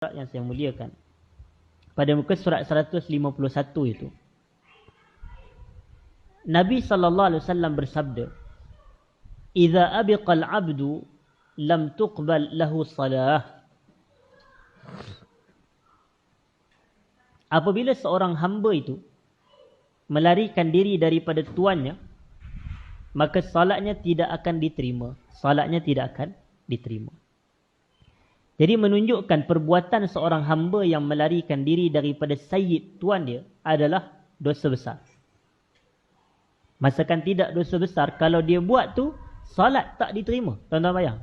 yang saya muliakan, pada muka surat 151 itu, Nabi SAW bersabda, "Idza abiqal 'abdu lam tuqbal lahu salah." Apabila seorang hamba itu melarikan diri daripada tuannya, maka salatnya tidak akan diterima. Salatnya tidak akan diterima. Jadi menunjukkan perbuatan seorang hamba yang melarikan diri daripada sayyid tuan dia adalah dosa besar. Masakan tidak dosa besar kalau dia buat tu salat tak diterima. Tuan-tuan bayang.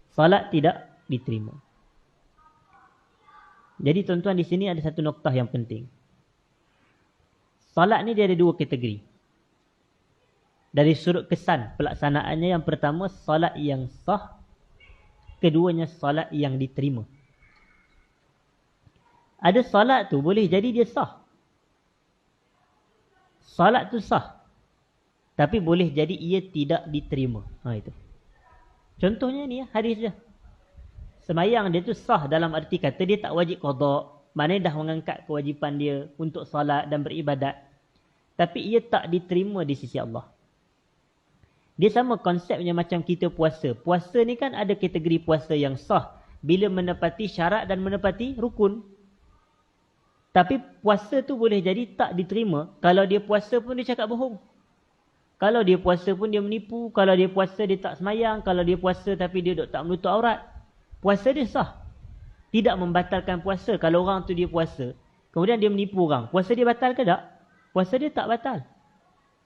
Salat tidak diterima. Jadi tuan-tuan di sini ada satu noktah yang penting. Salat ni dia ada dua kategori. Dari sudut kesan pelaksanaannya, yang pertama salat yang sah, keduanya salat yang diterima. Ada salat tu boleh jadi dia sah. Salat tu sah, tapi boleh jadi ia tidak diterima. Itu. Contohnya ni hadis dia. Semayang dia tu sah dalam arti kata dia tak wajib qada, maknanya dah mengangkat kewajipan dia untuk salat dan beribadat. Tapi ia tak diterima di sisi Allah. Dia sama konsepnya macam kita puasa. Puasa ni kan ada kategori puasa yang sah bila menepati syarat dan menepati rukun. Tapi puasa tu boleh jadi tak diterima kalau dia puasa pun dia cakap bohong. Kalau dia puasa pun dia menipu. Kalau dia puasa dia tak semayang. Kalau dia puasa tapi dia tak menutup aurat. Puasa dia sah. Tidak membatalkan puasa. Kalau orang tu dia puasa, kemudian dia menipu orang, puasa dia batal ke tak? Puasa dia tak batal.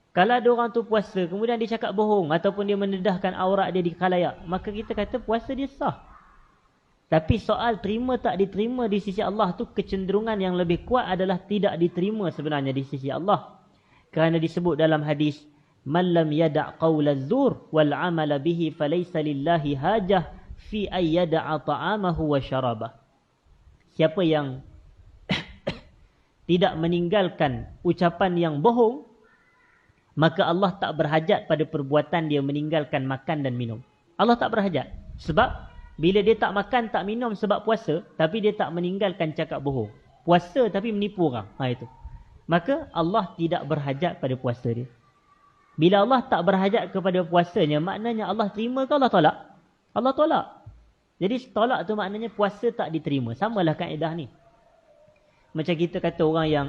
Kalau ada orang tu puasa, kemudian dia cakap bohong ataupun dia mendedahkan aurat dia di khalayak, maka kita kata puasa dia sah. Tapi soal terima tak diterima di sisi Allah tu, kecenderungan yang lebih kuat adalah tidak diterima sebenarnya di sisi Allah. Kerana disebut dalam hadis, "Man lam yada' qawla az-zur wal 'amala bihi falaysa lillahi hajah fi ay yada'a ta'amahu wa syarabah." Siapa yang tidak meninggalkan ucapan yang bohong, maka Allah tak berhajat pada perbuatan dia meninggalkan makan dan minum. Allah tak berhajat. Sebab bila dia tak makan, tak minum sebab puasa, tapi dia tak meninggalkan cakap bohong. Puasa tapi menipu orang. Itu. Maka Allah tidak berhajat pada puasa dia. Bila Allah tak berhajat kepada puasanya, maknanya Allah terima ke Allah tolak? Allah tolak. Jadi tolak tu maknanya puasa tak diterima. Samalah kaedah ni. Macam kita kata orang yang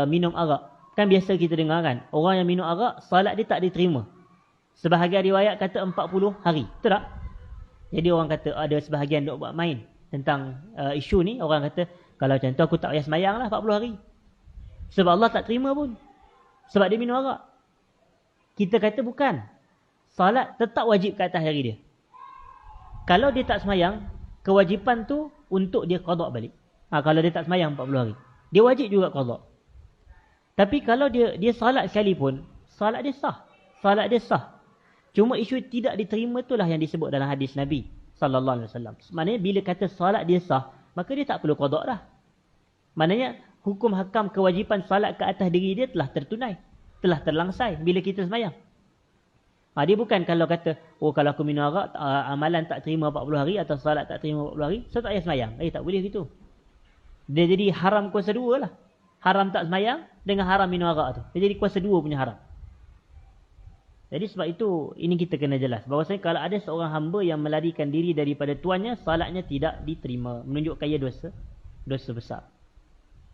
minum arak. Kan biasa kita dengar kan, orang yang minum arak, salat dia tak diterima. Sebahagian riwayat kata 40 hari. Betul tak? Jadi orang kata, ada sebahagian duk buat main tentang isu ni. Orang kata, kalau macam tu aku tak payah semayang lah 40 hari. Sebab Allah tak terima pun. Sebab dia minum arak. Kita kata bukan. Salat tetap wajib ke atas hari dia. Kalau dia tak semayang, kewajipan tu untuk dia qada balik. Kalau dia tak semayang 40 hari, dia wajib juga qada. Tapi kalau dia salat sekalipun, salat dia sah. Salat dia sah. Cuma isu tidak diterima itulah yang disebut dalam hadis Nabi sallallahu alaihi wasallam. Maknanya bila kata salat dia sah, maka dia tak perlu qada dah. Maknanya hukum hakam kewajipan salat ke atas diri dia telah tertunai, telah terlangsai bila kita semayang. Dia bukan kalau kata, kalau aku minum arak, amalan tak terima 40 hari atau salat tak terima 40 hari, so tak payah semayang. Tak boleh gitu. Dia jadi haram kuasa dua lah. Haram tak semayang dengan haram minum arak tu. Dia jadi kuasa dua punya haram. Jadi sebab itu, ini kita kena jelas. Bahawasanya kalau ada seorang hamba yang melarikan diri daripada tuannya, salatnya tidak diterima. Menunjukkan ia dosa besar.